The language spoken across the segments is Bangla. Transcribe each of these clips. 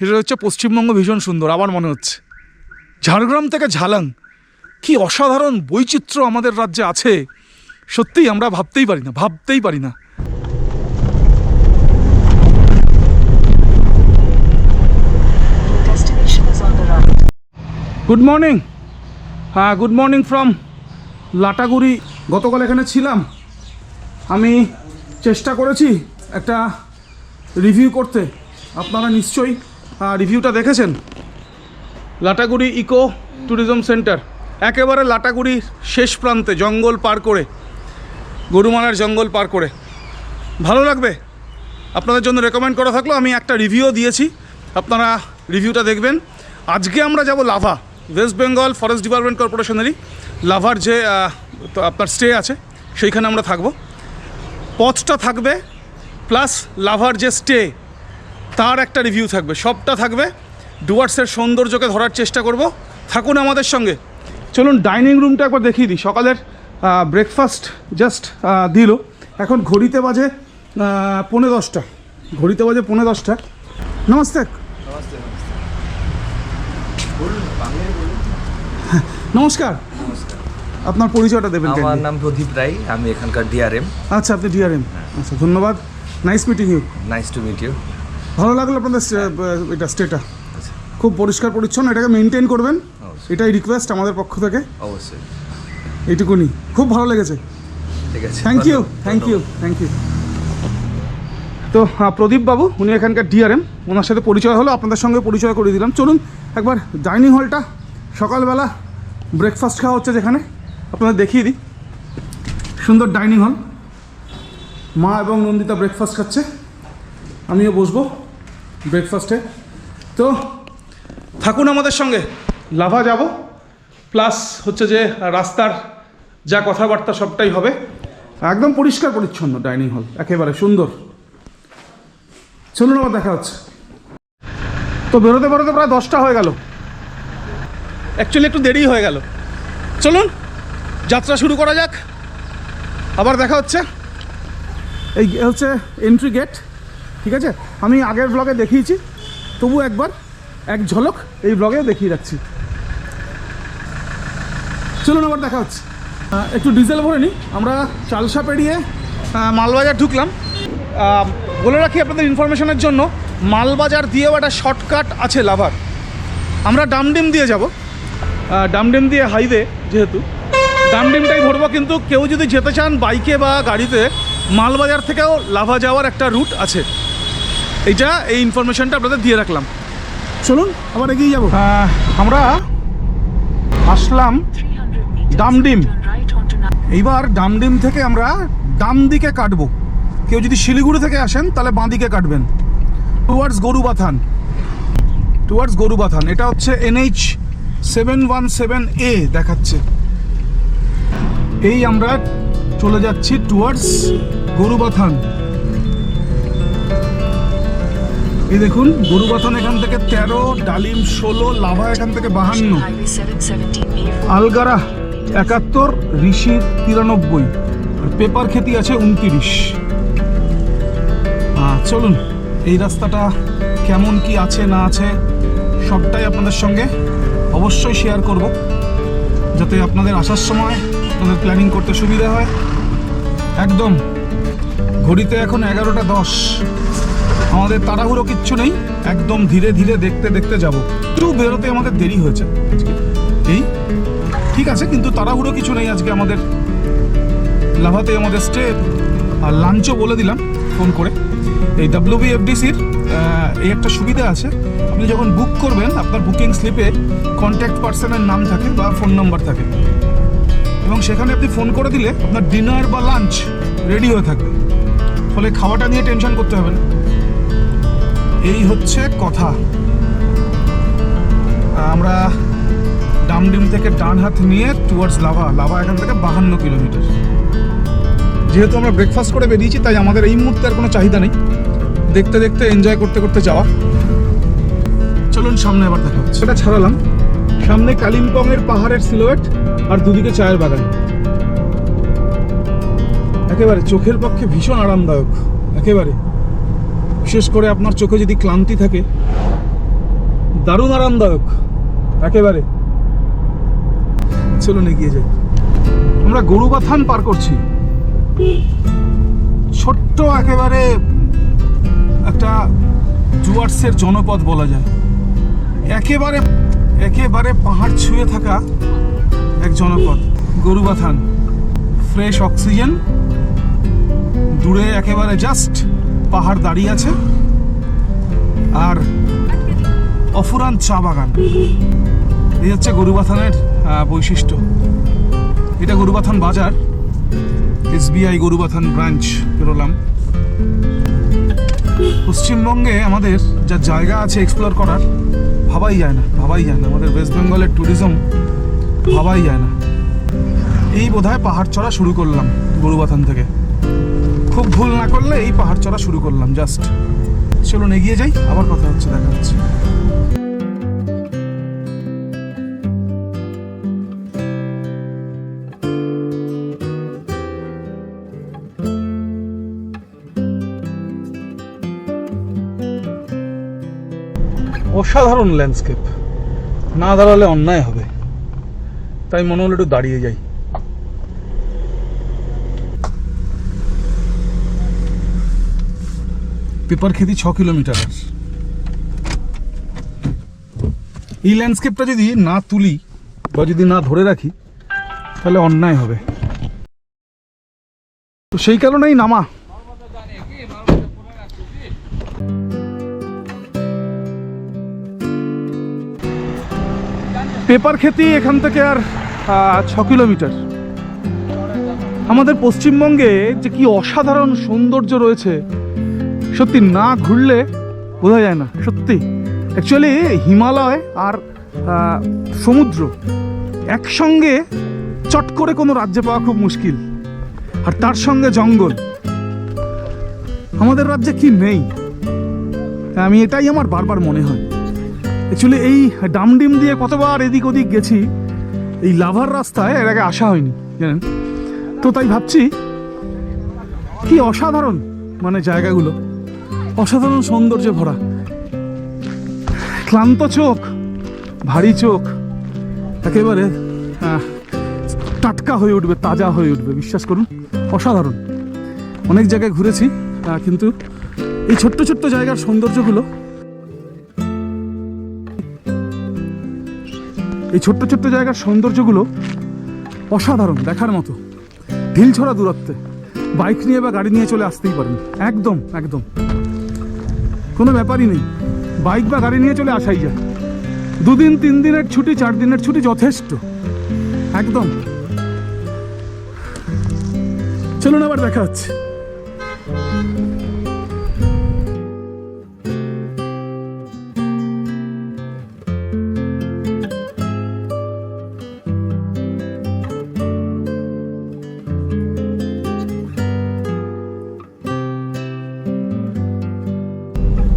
সেটা হচ্ছে পশ্চিমবঙ্গ ভীষণ সুন্দর। আমার মনে হচ্ছে ঝাড়গ্রাম থেকে ঝালাং, কি অসাধারণ বৈচিত্র্য আমাদের রাজ্যে আছে, সত্যিই আমরা ভাবতেই পারি না। Good morning. হ্যাঁ, গুড মর্নিং ফ্রম লাটাগুড়ি। গতকাল এখানে ছিলাম, আমি চেষ্টা করেছি একটা রিভিউ করতে। আপনারা নিশ্চয়ই রিভিউটা দেখেছেন। লাটাগুড়ি ইকো ট্যুরিজম সেন্টার, একেবারে লাটাগুড়ির শেষ প্রান্তে, জঙ্গল পার করে, গরুমালার জঙ্গল পার করে। ভালো লাগবে, আপনাদের জন্য রেকমেন্ড করা থাকলো। আমি একটা রিভিউও দিয়েছি, আপনারা রিভিউটা দেখবেন। আজকে আমরা যাব Lava, West Bengal Forest Department কর্পোরেশনেরই লাভার যে আপনার স্টে আছে, সেইখানে আমরা থাকব। পথটা থাকবে প্লাস লাভার যে স্টে তার একটা রিভিউ থাকবে, সবটা থাকবে। ডুয়ার্সের সৌন্দর্যকে ধরার চেষ্টা করব। থাকুন আমাদের সঙ্গে। চলুন ডাইনিং রুমটা একবার দেখিয়ে দিই। সকালের ব্রেকফাস্ট জাস্ট দিল। এখন ঘড়িতে বাজে 10:45। ঘড়িতে বাজে 10:45। নমস্তে। নমস্কার, আপনার পরিচয়টা দেবেন? আমার নাম প্রদীপ রায়, আমি এখানকার ডিআরএম। আচ্ছা, আপনি ডিআরএম। আচ্ছা, ধন্যবাদ। Nice meeting you. Nice to meet you. ভালো লাগলো আপনাদের এটা স্টেটা, খুব পরিষ্কার পরিচ্ছন্ন। এটাকে মেনটেন করবেন, এটাই রিকোয়েস্ট আমাদের পক্ষ থেকে। অবশ্যই, এইটুকুনি। খুব ভালো লেগেছে। ঠিক আছে, থ্যাংক ইউ। তো প্রদীপ বাবু, উনি এখানকার ডিআরএম, ওনার সাথে পরিচয় হলো, আপনাদের সঙ্গে পরিচয় করে দিলাম। চলুন একবার ডাইনিং হলটা, সকালবেলা ব্রেকফাস্ট খাওয়া হচ্ছে যেখানে, আপনাদের দেখিয়ে দিই। সুন্দর ডাইনিং হল, মা এবং নন্দিতা ব্রেকফাস্ট খাচ্ছে, আমিও বসবো ব্রেকফাস্টে। তো থাকুন আমাদের সঙ্গে, লাভা যাব, প্লাস হচ্ছে যে রাস্তার যা কথাবার্তা সবটাই হবে। একদম পরিষ্কার পরিচ্ছন্ন ডাইনিং হল, একেবারে সুন্দর। চলুন, আবার দেখা হচ্ছে। তো বেরোতে প্রায় 10টা হয়ে গেল, অ্যাকচুয়ালি একটু দেরি হয়ে গেল। চলুন যাত্রা শুরু করা যাক, আবার দেখা হচ্ছে। এই হচ্ছে এন্ট্রি গেট, ঠিক আছে? আমি আগের ব্লগে দেখিয়েছি, তবু একবার এক ঝলক এই ব্লগে দেখিয়ে রাখছি। চলুন আবার দেখা হচ্ছে। একটু ডিজেল ভরে নিই। আমরা চালসা পেরিয়ে মালবাজার ঢুকলাম। বলে রাখি আপনাদের ইনফরমেশনের জন্য, মালবাজার দিয়েও একটা শর্টকাট আছে লাভার। আমরা ডামডিম দিয়ে যাব, ডামডিম দিয়ে হাইওয়ে, যেহেতু ডামডিমটাই ধরবো। কিন্তু কেউ যদি যেতে চান বাইকে বা গাড়িতে, মালবাজার থেকেও লাভা যাওয়ার একটা রুট আছে। এই ইনফরমেশনটা আপনাদের দিয়ে রাখলাম। চলুন আবার এগিয়ে যাব। আমরা আসলাম ডামডিম। এইবার ডামডিম থেকে আমরা ডাম দিকে কাটবো। কেউ যদি শিলিগুড়ি থেকে আসেন তাহলে বাঁ দিকে কাটবেন, টুয়ার্ডস গরুবাথান। এটা হচ্ছে NH 717A দেখাচ্ছে। এই আমরা চলে যাচ্ছি টুয়ার্ডস গরুবাথান। এই দেখুন, গরুবাথান এখান থেকে 13, ডালিম 16, লাভা এখান থেকে 52, আলগারা 71, ঋষি 93, পেপার খেতি আছে 29। চলুন, এই রাস্তাটা কেমন কি আছে না আছে সবটাই আপনাদের সঙ্গে অবশ্যই শেয়ার করব, যাতে আপনাদের আসার সময় আপনাদের প্ল্যানিং করতে সুবিধা হয়। একদম ঘড়িতে এখন 11:10। আমাদের তাড়াহুড়ো কিচ্ছু নেই, একদম ধীরে ধীরে দেখতে দেখতে যাব। একটু বেরোতে আমাদের দেরি হয়েছে আজকে, এই ঠিক আছে, কিন্তু তাড়াহুড়ো কিছু নেই আজকে আমাদের। লাভাতে আমাদের স্টে আর লাঞ্চও বলে দিলাম ফোন করে। এই WBFDCর এই একটা সুবিধা আছে, আপনি যখন বুক করবেন আপনার বুকিং স্লিপে কন্ট্যাক্ট পার্সনের নাম থাকে বা ফোন নাম্বার থাকে, এবং সেখানে আপনি ফোন করে দিলে আপনার ডিনার বা লাঞ্চ রেডি হয়ে থাকবে, ফলে খাওয়াটা নিয়ে টেনশন করতে হবে না। এই হচ্ছে কথা। আমরা ডামডিম থেকে ডান হাত নিয়ে টুয়ার্ডস লাভা এখান থেকে 52 কিলোমিটার। যেহেতু আমরা ব্রেকফাস্ট করে বেরিয়েছি, তাই আমাদের এই মুহূর্তে আর কোনো চাহিদা নেই, দেখতে দেখতে এনজয় করতে করতে যাওয়া। চলুন সামনে আবার দেখা হচ্ছে। সেটা ছাড়ালাম, সামনে কালিম্পংয়ের পাহাড়ের সিলুয়েট আর দুদিকে চায়ের বাগান। একেবারে চোখের পক্ষে ভীষণ আরামদায়ক, একেবারে। বিশেষ করে আপনার চোখে যদি ক্লান্তি থাকে, দারুণ আরামদায়ক একেবারে। চলুন এগিয়ে যাই। আমরা গরুবাথান পার করছি, ছোট্ট একেবারে একটা ডুয়ার্সের জনপদ বলা যায়। একেবারে একেবারে পাহাড় ছুঁয়ে থাকা এক জনপদ গরুবাথান। ফ্রেশ অক্সিজেন, দূরে একেবারে জাস্ট পাহাড় দাঁড়িয়ে আছে আর অফুরান চা বাগান। এই হচ্ছে গরুবাথানের বৈশিষ্ট্য। এটা গরুবাথান বাজার, SBI গরুবাথান ব্রাঞ্চ পেরোলাম। পশ্চিমবঙ্গে আমাদের যা জায়গা আছে এক্সপ্লোর করার, ভাবাই যায় না। আমাদের ওয়েস্ট বেঙ্গলের ট্যুরিজম ভাবাই যায় না। এই বোধহয় পাহাড় চড়া শুরু করলাম গরুবাথান থেকে, খুব ভুল না করলে এই পাহাড় চড়া শুরু করলাম জাস্ট। চলুন এগিয়ে যাই, আবার কথা হচ্ছে, দেখা হচ্ছে। অসাধারণ ল্যান্ডস্কেপ, না দাঁড়ালে অন্যায় হবে, তাই মনে হলো একটু দাঁড়িয়ে যাই। পেপারখেতি 6 কিলোমিটার। এই ল্যান্ডস্কেপটা যদি না তুলি বা যদি না ধরে রাখি তাহলে অন্যায় হবে, তো সেই কারণেই নামা। পেপারখেতি এখান থেকে আর 6 কিলোমিটার। আমাদের পশ্চিমবঙ্গে যে কি অসাধারণ সৌন্দর্য রয়েছে, সত্যি না ঘুরলে বোঝা যায় না। সত্যি অ্যাকচুয়ালি হিমালয় আর সমুদ্র একসঙ্গে চট করে কোনো রাজ্যে পাওয়া খুব মুশকিল, আর তার সঙ্গে জঙ্গল আমাদের রাজ্যে কি নেই। আমি এটাই আমার বারবার মনে হয়। অ্যাকচুয়ালি এই ডামডিম দিয়ে কতবার এদিক ওদিক গেছি, এই লাভার রাস্তায় এর আগে আসা হয়নি জানেন তো, তাই ভাবছি কি অসাধারণ মানে জায়গাগুলো, অসাধারণ সৌন্দর্যে ভরা। ক্লান্ত চোখ, ভারী চোখ একেবারে টাটকা হয়ে উঠবে, তাজা হয়ে উঠবে, বিশ্বাস করুন। অসাধারণ। অনেক জায়গায় ঘুরেছি, কিন্তু এই ছোট্ট ছোট্ট জায়গার সৌন্দর্যগুলো, এই ছোট্ট ছোট্ট জায়গার সৌন্দর্যগুলো অসাধারণ, দেখার মতো। ঢিলছড়া দূরত্বে বাইক নিয়ে বা গাড়ি নিয়ে চলে আসতেই পারেন, একদম একদম কোনো ব্যাপারই নেই। বাইক বা গাড়ি নিয়ে চলে আসাই যায়। 2 দিন 3 দিনের ছুটি, 4 দিনের ছুটি যথেষ্ট একদম। চলুন আবার দেখা হচ্ছে।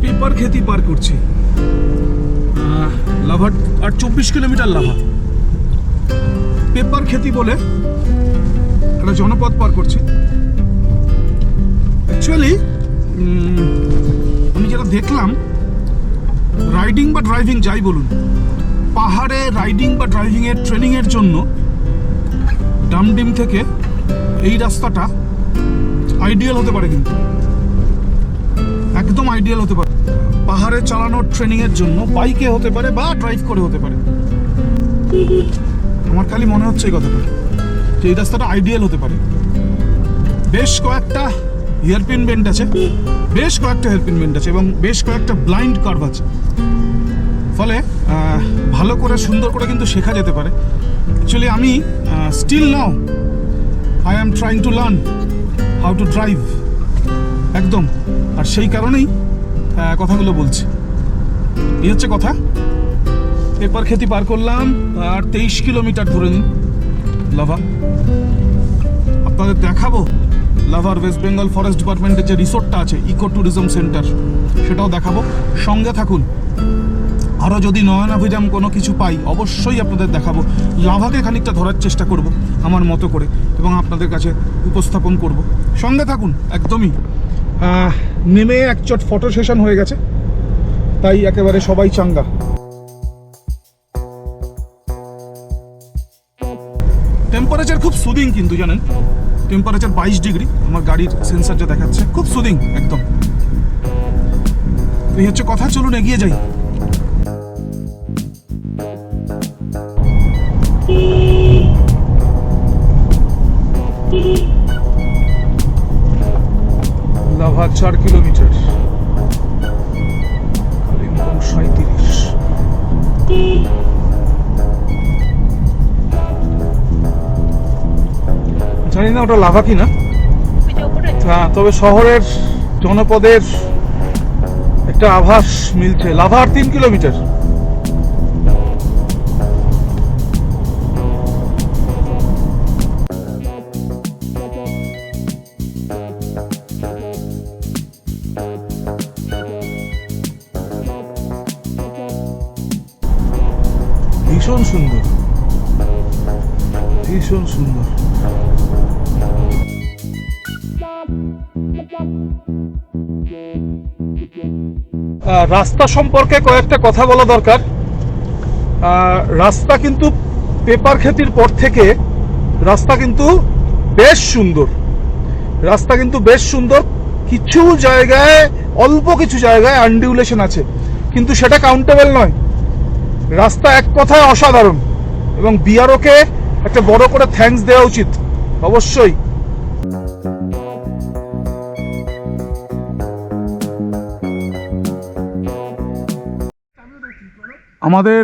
পেপারখেতি পার করছি, লাভার আর 24 কিলোমিটার লাভা। পেপারখেতি বলে একটা জনপদ পার করছি। অ্যাকচুয়ালি আমি যেটা দেখলাম, রাইডিং বা ড্রাইভিং যাই বলুন, পাহাড়ে রাইডিং বা ড্রাইভিংয়ের ট্রেনিংয়ের জন্য ডামডিম থেকে এই রাস্তাটা আইডিয়াল হতে পারে, কিন্তু একদম আইডিয়াল হতে পারে। পাহাড়ে চালানোর ট্রেনিংয়ের জন্য বাইকে হতে পারে বা ড্রাইভ করে হতে পারে। আমার খালি মনে হচ্ছে এই কথাটা, যে এই রাস্তাটা আইডিয়াল হতে পারে। বেশ কয়েকটা হেয়ারপিন বেন্ড আছে, এবং বেশ কয়েকটা ব্লাইন্ড কার্ভ আছে, ফলে ভালো করে সুন্দর করে কিন্তু শেখা যেতে পারে। অ্যাকচুয়ালি আমি still now I am trying to learn how to drive একদম, আর সেই কারণেই কথাগুলো বলছি। এই হচ্ছে কথা। পেপারখেতি পার করলাম আর 23 কিলোমিটার ধরে নিন লাভা। আপনাদের দেখাবো লাভার ওয়েস্ট বেঙ্গল ফরেস্ট ডিপার্টমেন্টের যে রিসোর্টটা আছে, ইকো ট্যুরিজম সেন্টার, সেটাও দেখাবো। সঙ্গে থাকুন। আরও যদি নয়নাভিরাম কোনো কিছু পাই অবশ্যই আপনাদের দেখাবো। লাভাকে খানিকটা ধরার চেষ্টা করব আমার মতো করে, এবং আপনাদের কাছে উপস্থাপন করব। সঙ্গে থাকুন একদমই। নেমে একচট ফটো সেশন হয়ে গেছে, তাই একেবারে সবাই চাঙ্গা। টেম্পারেচার খুব সুদিং কিন্তু জানেন, টেম্পারেচার 22 ডিগ্রি আমার গাড়ির সেন্সার যা দেখাচ্ছে, খুব সুদিং একদম। এই হচ্ছে কথা, চলুন এগিয়ে যাই। Lava 4 kilometre, Kalimpong 37। জানি না ওটা লাভা কিনা, হ্যাঁ, তবে শহরের জনপদের একটা আভাস মিলছে। লাভা আর 3 কিলোমিটার। ভীষণ সুন্দর, ভীষণ সুন্দর। রাস্তা সম্পর্কে কয়েকটা কথা বলা দরকার। রাস্তা কিন্তু পেপার খেতির পর থেকে রাস্তা কিন্তু বেশ সুন্দর, রাস্তা কিন্তু বেশ সুন্দর। কিছু জায়গায়, অল্প কিছু জায়গায় আনডিউলেশন আছে, কিন্তু সেটা কাউন্টেবল নয়। রাস্তা এক কথায় অসাধারণ, এবং বিআরওকে একটা বড় করে থ্যাঙ্কস দেওয়া উচিত অবশ্যই। আমাদের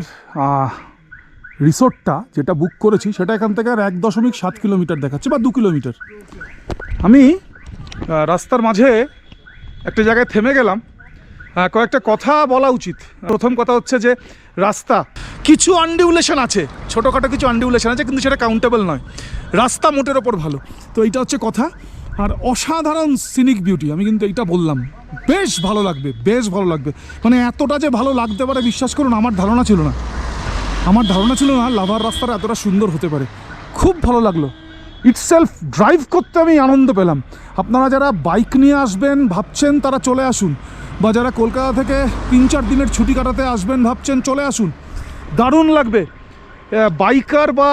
রিসোর্টটা যেটা বুক করেছি সেটা এখান থেকে আর 1.7 কিলোমিটার দেখাচ্ছে, বা 2 কিলোমিটার। আমি রাস্তার মাঝে একটা জায়গায় থেমে গেলাম, কয়েকটা কথা বলা উচিত। প্রথম কথা হচ্ছে যে রাস্তা কিছু আনডিউলেশন আছে, ছোটোখাটো কিছু আনডিউলেশন আছে, কিন্তু সেটা কাউন্টেবল নয়। রাস্তা মোটের ওপর ভালো, তো এইটা হচ্ছে কথা। আর অসাধারণ সিনিক বিউটি, আমি কিন্তু এইটা বললাম, বেশ ভালো লাগবে, বেশ ভালো লাগবে। মানে এতটা যে ভালো লাগতে পারে বিশ্বাস করুন, আমার ধারণা ছিল না, আমার ধারণা ছিল না লাভার রাস্তাটা এতটা সুন্দর হতে পারে। খুব ভালো লাগলো, ইটসেলফ ড্রাইভ করতে আমি আনন্দ পেলাম। আপনারা যারা বাইক নিয়ে আসবেন ভাবছেন তারা চলে আসুন, বা যারা কলকাতা থেকে 3-4 দিনের ছুটি কাটাতে আসবেন ভাবছেন চলে আসুন, দারুণ লাগবে। বাইকার বা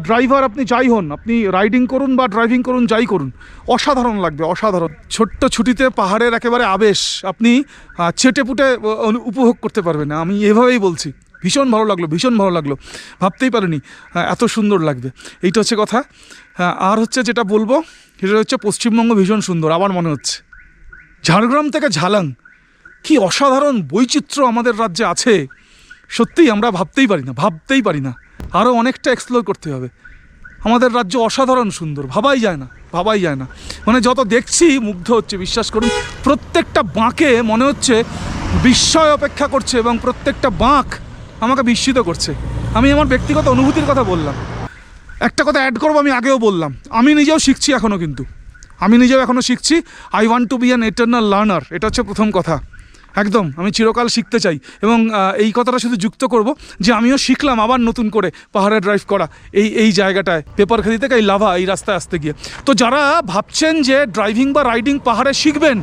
ড্রাইভার আপনি যাই হন, আপনি রাইডিং করুন বা ড্রাইভিং করুন, যাই করুন, অসাধারণ লাগবে, অসাধারণ। ছোট্ট ছুটিতে পাহাড়ের একেবারে আবেশ আপনি চেটেপুটে উপভোগ করতে পারবেন, আমি এভাবেই বলছি। ভীষণ ভালো লাগলো, ভীষণ ভালো লাগলো, ভাবতেই পারিনি এত সুন্দর লাগবে। এইটা হচ্ছে কথা। আর হচ্ছে যেটা বলবো সেটা হচ্ছে পশ্চিমবঙ্গ ভীষণ সুন্দর আমার মনে হচ্ছে। ঝাড়গ্রাম থেকে ঝালাং, কি অসাধারণ বৈচিত্র্য আমাদের রাজ্যে আছে, সত্যিই আমরা ভাবতেই পারি না। আরও অনেকটা এক্সপ্লোর করতে হবে। আমাদের রাজ্য অসাধারণ সুন্দর, ভাবাই যায় না। মানে যত দেখছি মুগ্ধ হচ্ছে, বিশ্বাস করুন। প্রত্যেকটা বাঁকে মনে হচ্ছে বিস্ময় অপেক্ষা করছে, এবং প্রত্যেকটা বাঁক আমাকে বিস্মিত করছে। আমি আমার ব্যক্তিগত অনুভূতির কথা বললাম। একটা কথা অ্যাড করবো, আমি আগেও বললাম, আমি নিজেও শিখছি এখনও, কিন্তু আমি নিজেও এখনও শিখছি। I want to be an eternal learner, এটা হচ্ছে প্রথম কথা। একদম আমি চিরকাল শিখতে চাই, এবং এই কথাটা শুধু যুক্ত করব যে আমিও শিখলাম আবার নতুন করে পাহাড়ে ড্রাইভ করা এই জায়গাটায়, পেপার খেলি থেকে এই লাভা এই রাস্তায় আসতে গিয়ে। তো যারা ভাবছেন যে ড্রাইভিং বা রাইডিং পাহাড়ে শিখবেন,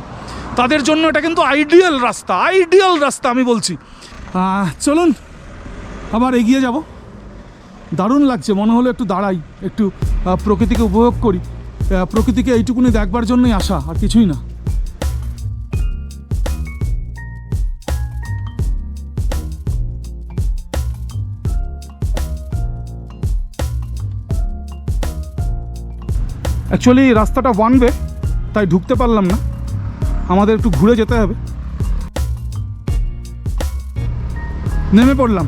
তাদের জন্য এটা কিন্তু আইডিয়াল রাস্তা আমি বলছি। চলুন আবার এগিয়ে যাব। দারুণ লাগছে, মনে হলো একটু দাঁড়াই, একটু প্রকৃতিকে উপভোগ করি। প্রকৃতিকে এইটুকুনি দেখবার জন্যই আসা, আর কিছুই না। অ্যাকচুয়ালি রাস্তাটা ওয়ান ওয়ে, তাই ঢুকতে পারলাম না, আমাদের একটু ঘুরে যেতে হবে। নেমে পড়লাম।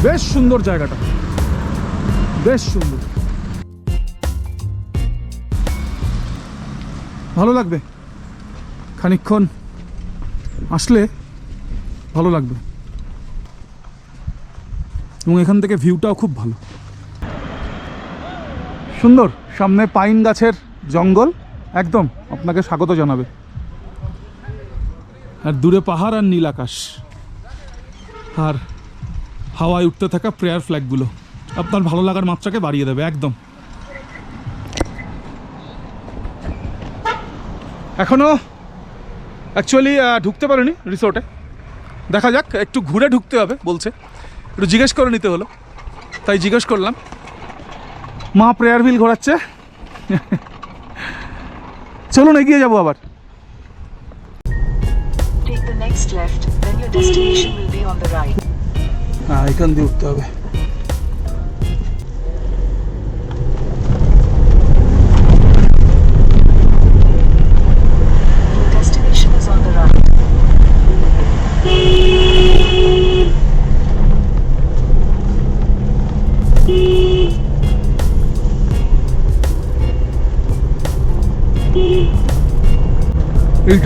বেশ সুন্দর জায়গাটা, বেশ সুন্দর, ভালো লাগবে। খানিকক্ষণ আসলে ভালো লাগবে, এবং এখান থেকে ভিউটাও খুব ভালো, সুন্দর। সামনে পাইন গাছের জঙ্গল, একদম আপনাকে স্বাগত জানাবে। আর দূরে পাহাড় আর নীল আকাশ, আর হাওয়ায় উঠতে থাকা প্রেয়ার ফ্ল্যাগগুলো আপনার ভালো লাগার মাত্রাকে বাড়িয়ে দেবে একদম। এখনও অ্যাকচুয়ালি ঢুকতে পারিনি রিসোর্টে, দেখা যাক, একটু ঘুরে ঢুকতে হবে বলছে, একটু জিজ্ঞেস করে নিতে হলো। তাই জিজ্ঞেস করলাম। মা প্রেয়ার হুইল ঘোরাচ্ছে। চলুন এগিয়ে যাবো আবার। Take the next left, then your destination will be on the right. হ্যাঁ, এখান দিয়ে উঠতে হবে। Your destination is on the right.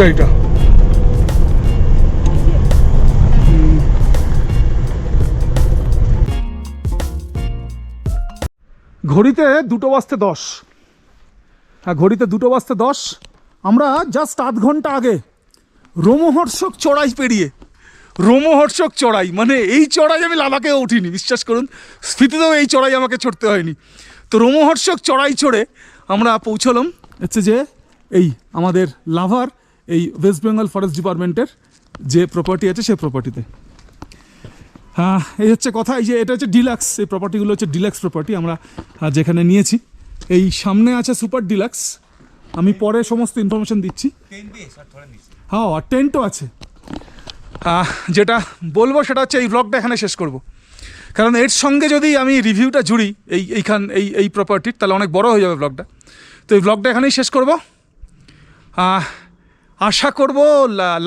এইটা ঘড়িতে 2:10। হ্যাঁ, ঘড়িতে 2:10। আমরা জাস্ট আধ ঘন্টা আগে রোমহর্ষক চড়াই পেরিয়ে, রোমহর্ষক চড়াই মানে এই চড়াই আমি লাদাখেও উঠিনি, বিশ্বাস করুন। স্পিতিতেও এই চড়াই আমাকে চড়তে হয়নি। তো রোমহর্ষক চড়াই চড়ে আমরা পৌঁছলাম হচ্ছে যে এই আমাদের লাভার এই ওয়েস্ট বেঙ্গল ফরেস্ট ডিপার্টমেন্টের যে প্রপার্টি আছে সেই প্রপার্টিতে। হ্যাঁ, এই হচ্ছে কথা। এই যে এটা হচ্ছে ডিলাক্স, এই প্রপার্টিগুলো হচ্ছে ডিলাক্স প্রপার্টি আমরা যেখানে নিয়েছি। এই সামনে আছে সুপার ডিলাক্স, আমি পরে সমস্ত ইনফরমেশন দিচ্ছি। হ্যাঁ, আর টেন্টও আছে। যেটা বলবো সেটা হচ্ছে এই ব্লগটা এখানে শেষ করব, কারণ এর সঙ্গে যদি আমি রিভিউটা জুড়ি এই প্রপার্টির, তাহলে অনেক বড় হয়ে যাবে ব্লগটা। তো এই ব্লগটা এখানেই শেষ করব। আশা করব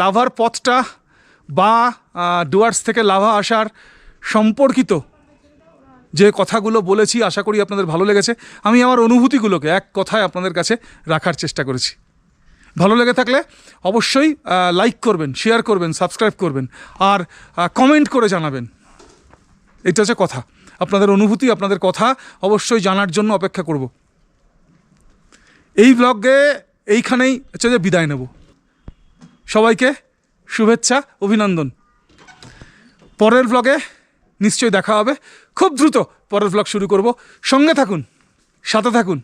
লাভার পথটা বা ডুয়ার্স থেকে লাভা আসার সম্পর্কিত যে কথাগুলো বলেছি, আশা করি আপনাদের ভালো লেগেছে। আমি আমার অনুভূতিগুলোকে এক কথায় আপনাদের কাছে রাখার চেষ্টা করেছি। ভালো লেগে থাকলে অবশ্যই লাইক করবেন, শেয়ার করবেন, সাবস্ক্রাইব করবেন, আর কমেন্ট করে জানাবেন। এটা হচ্ছে কথা। আপনাদের অনুভূতি, আপনাদের কথা অবশ্যই জানার জন্য অপেক্ষা করব। এই ব্লগে এইখানেই হচ্ছে যে বিদায় নেব। সবাইকে শুভেচ্ছা, অভিনন্দন। পরের ব্লগে নিশ্চয়ই দেখা হবে। খুব দ্রুত পরের ব্লগ শুরু করব। সঙ্গে থাকুন, সাথে থাকুন।